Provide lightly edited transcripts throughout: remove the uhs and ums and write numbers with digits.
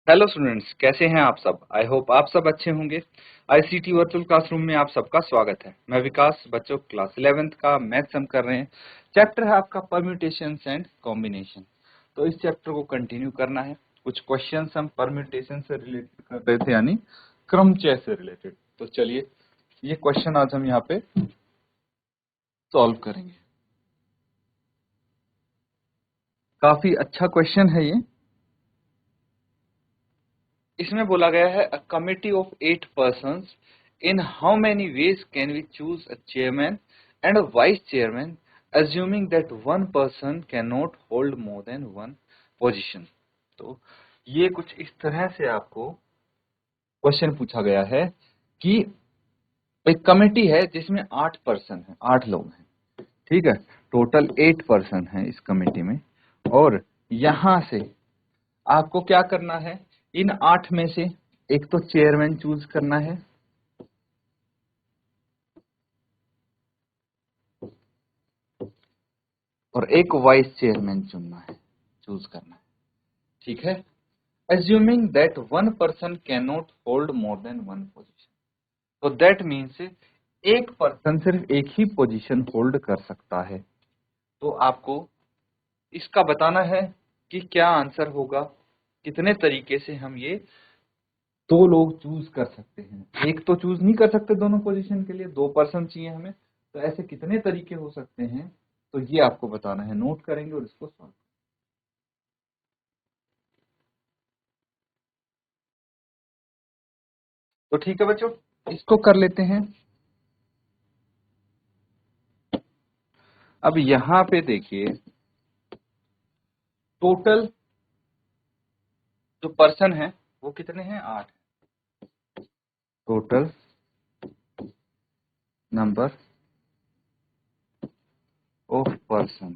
Hello students, कैसे हैं आप सब। आई होप आप सब अच्छे होंगे। आईसीटी वर्चुअल क्लासरूम में आप सबका स्वागत है। मैं विकास, बच्चों क्लास 11th का मैथ्स हम कर रहे हैं। चैप्टर है आपका परम्यूटेशंस एंड कॉम्बिनेशन। तो इस चैप्टर को कंटिन्यू करना है। कुछ क्वेश्चंस हम परम्यूटेशन से रिलेटेड कर रहे थे, यानी क्रमचय से रिलेटेड। तो चलिए ये क्वेश्चन आज हम यहाँ पे सॉल्व करेंगे। काफी अच्छा क्वेश्चन है ये। इसमें बोला गया है a committee of 8 persons, in how many ways can we choose a chairman and a vice chairman, assuming that one person cannot hold more than one position। तो ये कुछ इस तरह से आपको क्वेश्चन पूछा गया है कि एक कमेटी है जिसमें 8 पर्सन है, 8 लोग हैं, ठीक है। टोटल 8 पर्सन है इस कमेटी में, और यहां से आपको क्या करना है, इन 8 में से एक तो चेयरमैन चूज करना है, और एक वाइस चेयरमैन चूज करना है, ठीक है। assuming that one person cannot hold more than one position, तो that means एक पर्सन सिर्फ एक ही पोजीशन होल्ड कर सकता है। तो आपको इसका बताना है कि क्या आंसर होगा, कितने तरीके से हम ये दो लोग चूज कर सकते हैं। एक तो चूज नहीं कर सकते दोनों पोजीशन के लिए, 2 पर्सन चाहिए हमें, तो ऐसे कितने तरीके हो सकते हैं, तो ये आपको बताना है। नोट करेंगे और इसको सॉल्व। तो ठीक है बच्चों, इसको कर लेते हैं। अब यहां पे देखिए, टोटल जो पर्सन है वो कितने हैं, 8। टोटल नंबर ऑफ पर्सन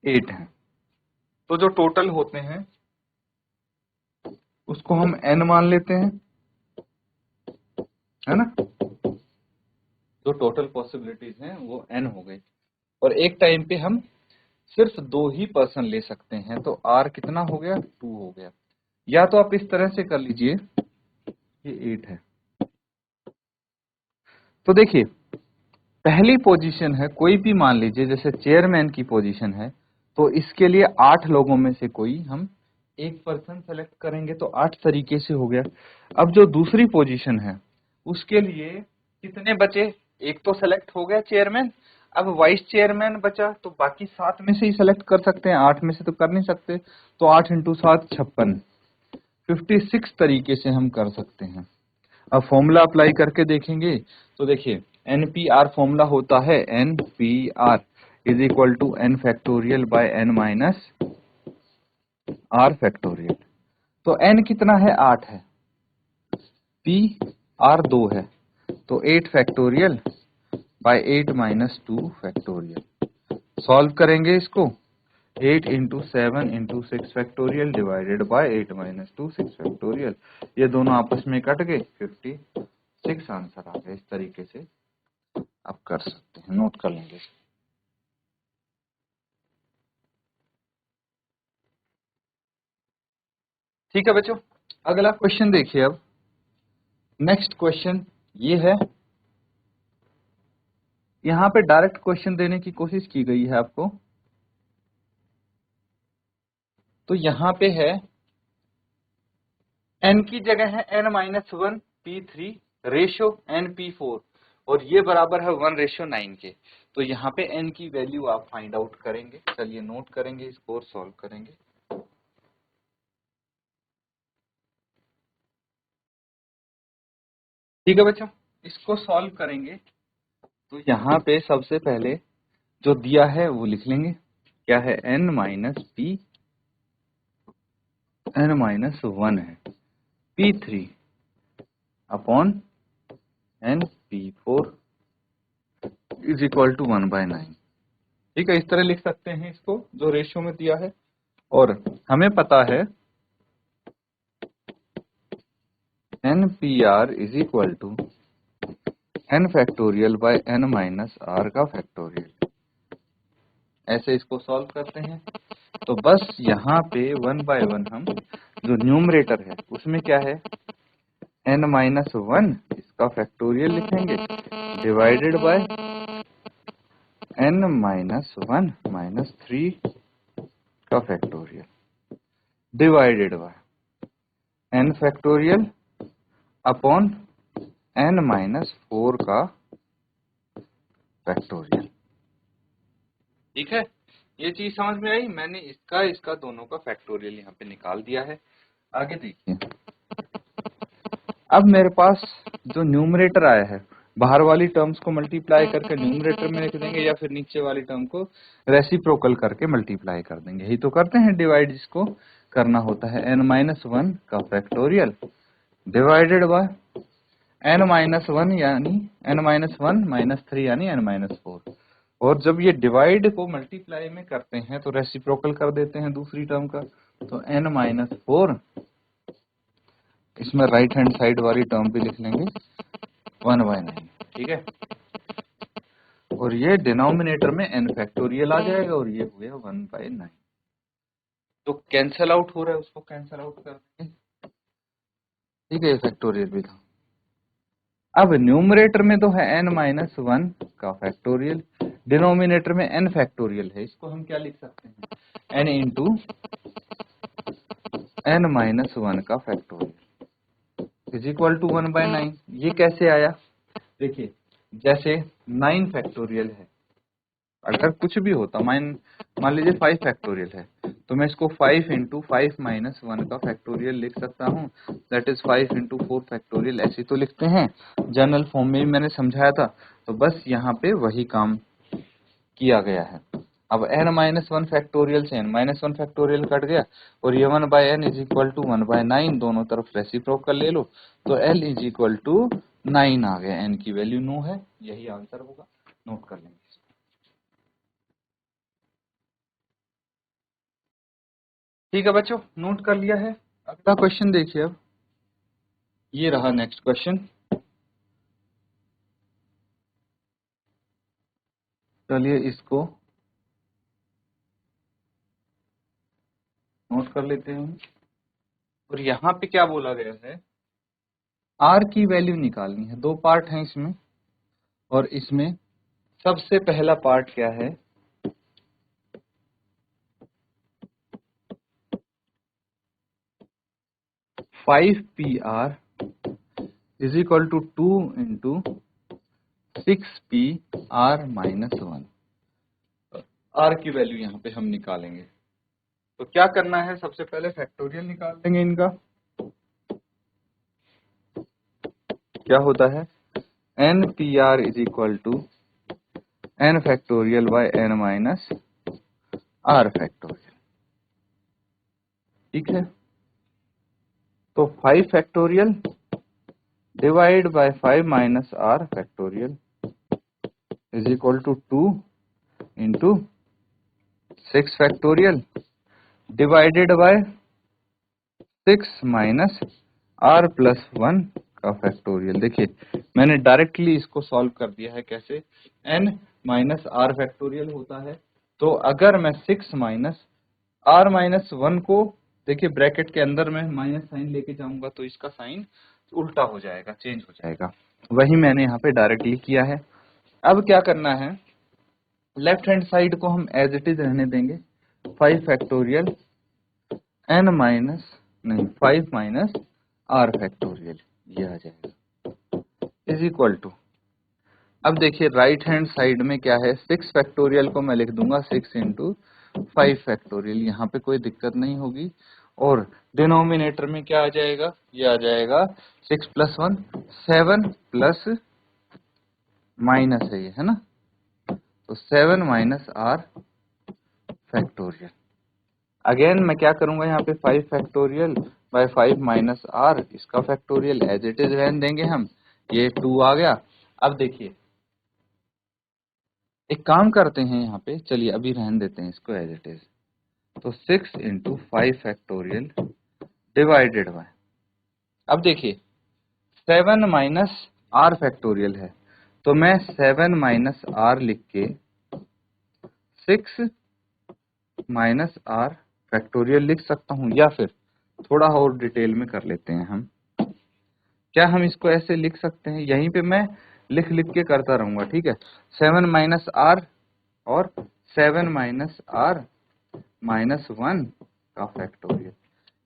8 है। तो जो टोटल होते हैं उसको हम n मान लेते हैं, है ना। जो टोटल पॉसिबिलिटीज हैं वो n हो गई, और एक टाइम पे हम सिर्फ 2 ही पर्सन ले सकते हैं, तो r कितना हो गया, 2 हो गया। या तो आप इस तरह से कर लीजिए, ये 8 है। तो देखिए, पहली पोजीशन है, कोई भी मान लीजिए, जैसे चेयरमैन की पोजीशन है, तो इसके लिए 8 लोगों में से कोई हम एक पर्सन सेलेक्ट करेंगे, तो 8 तरीके से हो गया। अब जो दूसरी पोजीशन है उसके लिए कितने बचे, एक तो सेलेक्ट हो गया चेयरमैन, अब वाइस चेयरमैन बचा, तो बाकी 7 में से ही सेलेक्ट कर सकते हैं, 8 में से तो कर नहीं सकते। तो 8 इंटू 7 56, 56 तरीके से हम कर सकते हैं। अब फॉर्मूला अप्लाई करके देखेंगे, तो देखिए NPR फॉर्मूला होता है NPR is equal to n factorial by n minus r factorial. तो n कितना है, 8 है, P R 2 है, तो 8 factorial by 8 minus 2 factorial. Solve करेंगे इसको, 8 into 7 into 6 factorial divided bye 8 minus 2 6 factorial. ये दोनों आपस में कट गए, 56 आंसर आ गया। इस तरीके से आप कर सकते हैं, नोट कर लेंगे। ठीक है बच्चों, अगला क्वेश्चन देखिए। अब नेक्स्ट क्वेश्चन ये है, यहाँ पे डायरेक्ट क्वेश्चन देने की कोशिश की गई है आपको। तो यहाँ पे है n की जगह है n-1 P3 ratio n P4, और ये बराबर है 1:9 के। तो यहाँ पे n की वैल्यू आप फाइंड आउट करेंगे। चलिए नोट करेंगे इसको और सॉल्व करेंगे। ठीक है बच्चों, इसको सॉल्व करेंगे। तो यहाँ पे सबसे पहले जो दिया है वो लिख लेंगे, क्या है, n-1 है, P3 upon n P4 is equal to 1/9। ठीक है, इस तरह लिख सकते हैं इसको, जो रेशियो में दिया है। और हमें पता है NPR is equal to n factorial by n minus r का फैक्टोरियल। ऐसे इसको सॉल्व करते हैं। तो बस यहाँ पे 1 बाय 1 हम जो न्यूमरेटर है उसमें क्या है n-1 इसका फैक्टोरियल लिखेंगे डिवाइडेड बाय n-1 माइनस 3 का factorial divided bye n factorial upon n-4 का फैक्टोरियल। ठीक है, ये चीज समझ में आई। मैंने इसका दोनों का फैक्टोरियल यहाँ पे निकाल दिया है। आगे देखिए, अब मेरे पास जो न्यूमरेटर आया है बाहर वाली टर्म्स को मल्टीप्लाई करके न्यूमरेटर में लिख देंगे या फिर नीचे वाली टर्म को रेसिप्रोकल करके मल्टीप्लाई कर देंगे। यही तो करते हैं डिवाइड, जिसको करना होता है n-1 का फैक्टोरियल डिवाइडेड बाय n-1 यानी n-1 माइनस 3 यानी n-4। और जब ये डिवाइड को मल्टीप्लाई में करते हैं तो रेसिप्रोकल कर देते हैं दूसरी टर्म का, तो n-4 इसमें राइट हैंड साइड वाली टर्म भी लिख लेंगे 1/9। ठीक है, और ये डिनोमिनेटर में n फैक्टोरियल आ जाएगा और ये हो गया 1/9। तो कैंसल आउट हो रहा है उसको कैंसल आउट कर देंगे। ठीक है, ये फैक्टोरियल भी था। अब न्यूमरेटर में तो है n-1 का फैक्टोरियल, डिनोमिनेटर में n फैक्टोरियल है। इसको हम क्या लिख सकते हैं n इंटू n-1 का फैक्टोरियल इज इक्वल टू 1/9। ये कैसे आया? देखिए, जैसे 9 फैक्टोरियल है, अगर कुछ भी होता मान लीजिए 5 फैक्टोरियल है, तो मैं इसको 5 इंटू 5 माइनस 1 का फैक्टोरियल लिख सकता हूँ, दैट इज 5 इंटू 4 फैक्टोरियल। ऐसे तो लिखते हैं, जनरल फॉर्म में मैंने समझाया था। तो बस यहाँ पे वही काम किया गया है। अब n-1 फैक्टोरियल से n-1 फैक्टोरियल कट गया और ये 1/n इज इक्वल टू 1/9, दोनों तरफ रेसिप्रोकल ले लो तो l इज इक्वल टू 9 आ गया। n की वैल्यू 9 है, यही आंसर होगा, नोट कर लेंगे। ठीक है बच्चों, नोट कर लिया है। अगला क्वेश्चन देखिए, अब ये रहा नेक्स्ट क्वेश्चन। चलिए इसको नोट कर लेते हैं। और यहाँ पे क्या बोला गया है, r की वैल्यू निकालनी है। दो पार्ट हैं इसमें, और इसमें सबसे पहला पार्ट क्या है, 5pr is equal to 2 into 6pr minus 1। r की वैल्यू यहाँ पे हम निकालेंगे। तो क्या करना है, सबसे पहले फैक्टोरियल निकाल देंगे इनका। क्या होता है, npr is equal to n factorial by n minus r factorial. ठीक है, तो 5 factorial divide by 5 minus r factorial is equal to 2 into 6 factorial divided by 6 minus r plus 1 का फैक्टोरियल। देखिए, मैंने डायरेक्टली इसको सॉल्व कर दिया है। कैसे, n माइनस r फैक्टोरियल होता है, तो अगर मैं 6 माइनस r माइनस 1 को, देखिए ब्रैकेट के अंदर में माइनस साइन लेके जाऊंगा तो इसका साइन उल्टा हो जाएगा, चेंज हो जाएगा। वही मैंने यहाँ पे डायरेक्टली किया है। अब क्या करना है, लेफ्ट हैंड साइड को हम एज इट इज रहने देंगे। 5 फैक्टोरियल n माइनस नहीं 5 माइनस r फैक्टोरियल, ये आ जाएगा इज इक्वल टू। अब देखिए राइट हैंड साइड में क्या है, 6 फैक्टोरियल को मैं लिख दूंगा 6 इंटू 5 फैक्टोरियल, यहाँ पे कोई दिक्कत नहीं होगी। और डिनोमिनेटर में क्या आ जाएगा, ये आ जाएगा 6 प्लस 1 7 प्लस माइनस है ये, है ना, तो 7 माइनस r फैक्टोरियल। अगेन मैं क्या करूंगा, यहाँ पे 5 फैक्टोरियल बाय 5 माइनस r, इसका फैक्टोरियल एज इट इज रहने देंगे हम, ये 2 आ गया। अब देखिए एक काम करते हैं, यहाँ पे चलिए अभी रहने देते हैं इसको एज इट इज। तो 6 इंटू 5 फैक्टोरियल डिवाइडेड बाय, अब देखिए 7 माइनस r फैक्टोरियल है, तो मैं 7 माइनस r लिख के 6 माइनस आर फैक्टोरियल लिख सकता हूं, या फिर थोड़ा और डिटेल में कर लेते हैं हम। क्या हम इसको ऐसे लिख सकते हैं, यहीं पे मैं लिख लिख के करता रहूंगा, ठीक है। 7 माइनस आर और 7 माइनस आर माइनस 1 का फैक्टोरियल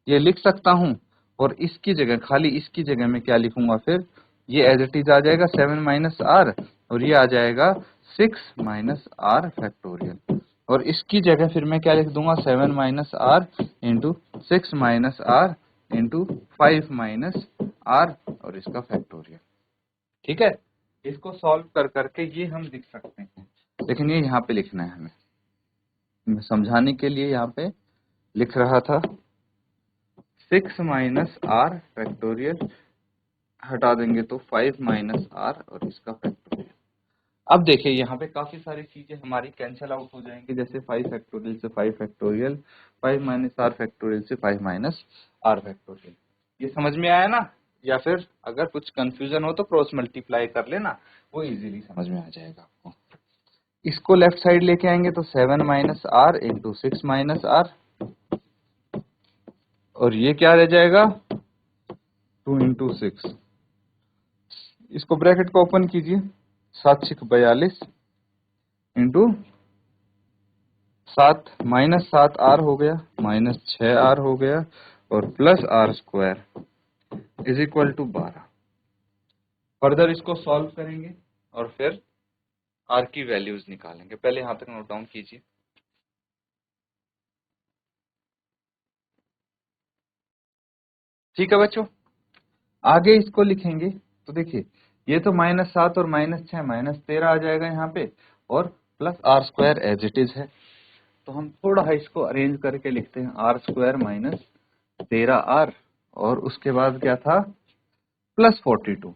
ये लिख सकता हूं। और इसकी जगह, खाली इसकी जगह में क्या लिखूंगा फिर, ये एज इट इज आ जाएगा 7 माइनस आर, और ये आ जाएगा 6 माइनस आर फैक्टोरियल। और इसकी जगह फिर मैं क्या लिख दूंगा, 7 minus R into 6 minus R into 5 minus R और इसका फैक्टोरियल, ठीक है। इसको सॉल्व कर करके ये हम लिख सकते हैं, लेकिन ये यहाँ पे लिखना है हमें, मैं समझाने के लिए यहाँ पे लिख रहा था। 6 माइनस आर फैक्टोरियल हटा देंगे तो 5 माइनस आर और इसका फैक्टोरियल। अब देखिए यहाँ पे काफी सारी चीजें हमारी कैंसिल आउट हो जाएंगी, जैसे 5 फैक्टोरियल से 5 फैक्टोरियल, 5 माइनस आर फैक्टोरियल से 5 माइनस आर फैक्टोरियल। ये समझ में आया ना? या फिर अगर कुछ कंफ्यूजन हो तो क्रॉस मल्टीप्लाई कर लेना, वो इजीली समझ में आ जाएगा आपको। इसको लेफ्ट साइड लेके आएंगे तो 7 minus R into 6 minus R, और ये क्या रह जाएगा 2 इंटू 6। इसको ब्रैकेट को ओपन कीजिए, 7 6 42 इंटू 7 माइनस 7 आर हो गया, माइनस 6 आर हो गया, और plus R square is equal to 12। Further इसको सॉल्व करेंगे और फिर आर की वैल्यूज निकालेंगे। पहले यहां तक नोट डाउन कीजिए। ठीक है बच्चों, आगे इसको लिखेंगे तो देखिए ये तो माइनस 7 और माइनस 6 माइनस 13 आ जाएगा यहाँ पे, और plus R square as it is है। तो हम थोड़ा इसको अरेंज करके लिखते हैं, आर स्क्वायर माइनस 13 आर, और उसके बाद क्या था प्लस 42,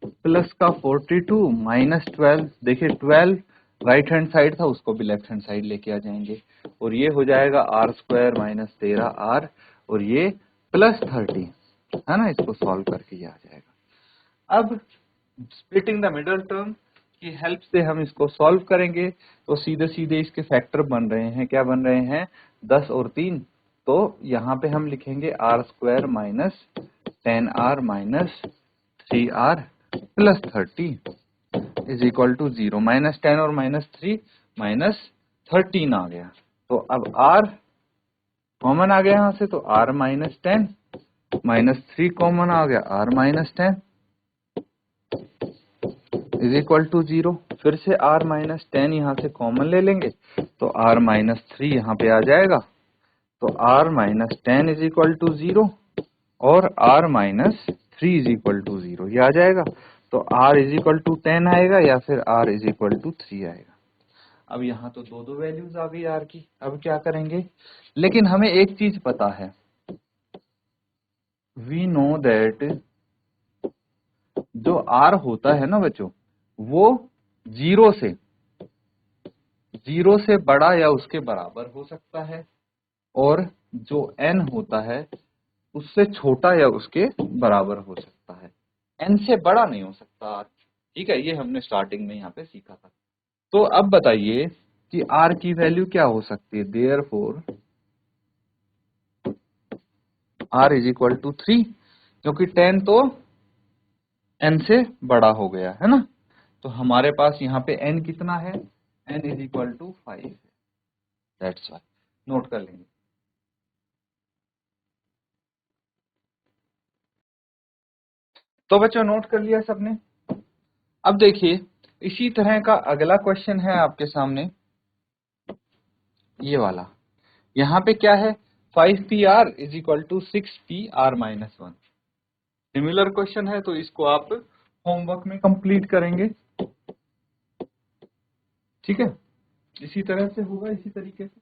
प्लस का 42 माइनस 12। देखिए 12 राइट हैंड साइड था, उसको भी लेफ्ट हैंड साइड लेके आ जाएंगे, और ये हो जाएगा आर स्क्वायर माइनस 13 आर, और ये प्लस 30 है ना। इसको सॉल्व करके ये आ जाएगा। अब स्प्लिटिंग द मिडल टर्म की हेल्प से हम इसको सॉल्व करेंगे तो सीधे सीधे इसके फैक्टर बन रहे हैं। क्या बन रहे हैं, 10 और 3। तो यहाँ पे हम लिखेंगे R square minus 10 R minus 3 R plus 30 is equal to 0। Minus 10 और माइनस 3 माइनस 13 आ गया। तो अब आर कॉमन आ गया यहाँ से, तो आर माइनस 10 माइनस 3 कॉमन आ गया, R minus 10 is equal to 0। फिर से आर माइनस 10 यहाँ से कॉमन ले लेंगे, तो आर माइनस 3 यहाँ पे आ जाएगा, तो R minus 10 is equal to 0, और R minus 3 is equal to 0 ये आ जाएगा। तो आर इज इक्वल टू 10 आएगा, या फिर आर इज इक्वल टू 3 आएगा। अब यहाँ तो दो वैल्यूज आ गई आर की। अब क्या करेंगे, लेकिन हमें एक चीज पता है, वी नो दैट जो आर होता है ना बच्चों, वो जीरो से बड़ा या उसके बराबर हो सकता है, और जो एन होता है उससे छोटा या उसके बराबर हो सकता है। एन से बड़ा नहीं हो सकता आर, ठीक है। ये हमने स्टार्टिंग में यहाँ पे सीखा था। तो अब बताइए कि आर की वैल्यू क्या हो सकती है। Therefore R is equal to 3, क्योंकि 10 तो एन से बड़ा हो गया है ना। तो हमारे पास यहाँ पे एन कितना है, एन इज इक्वल टू 5 है। दैट्स वाई, नोट कर लेंगे। तो बच्चों नोट कर लिया सबने। अब देखिए इसी तरह का अगला क्वेश्चन है आपके सामने, ये वाला। यहाँ पे क्या है, 5pr is equal to 6pr minus 1। Similar question है, तो इसको आप होमवर्क में कंप्लीट करेंगे, ठीक है। इसी तरह से होगा, इसी तरीके से।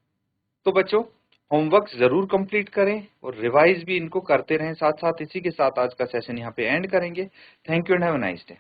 तो बच्चों होमवर्क जरूर कंप्लीट करें और रिवाइज भी इनको करते रहें साथ साथ। इसी के साथ आज का सेशन यहाँ पे एंड करेंगे। Thank you and have a nice day.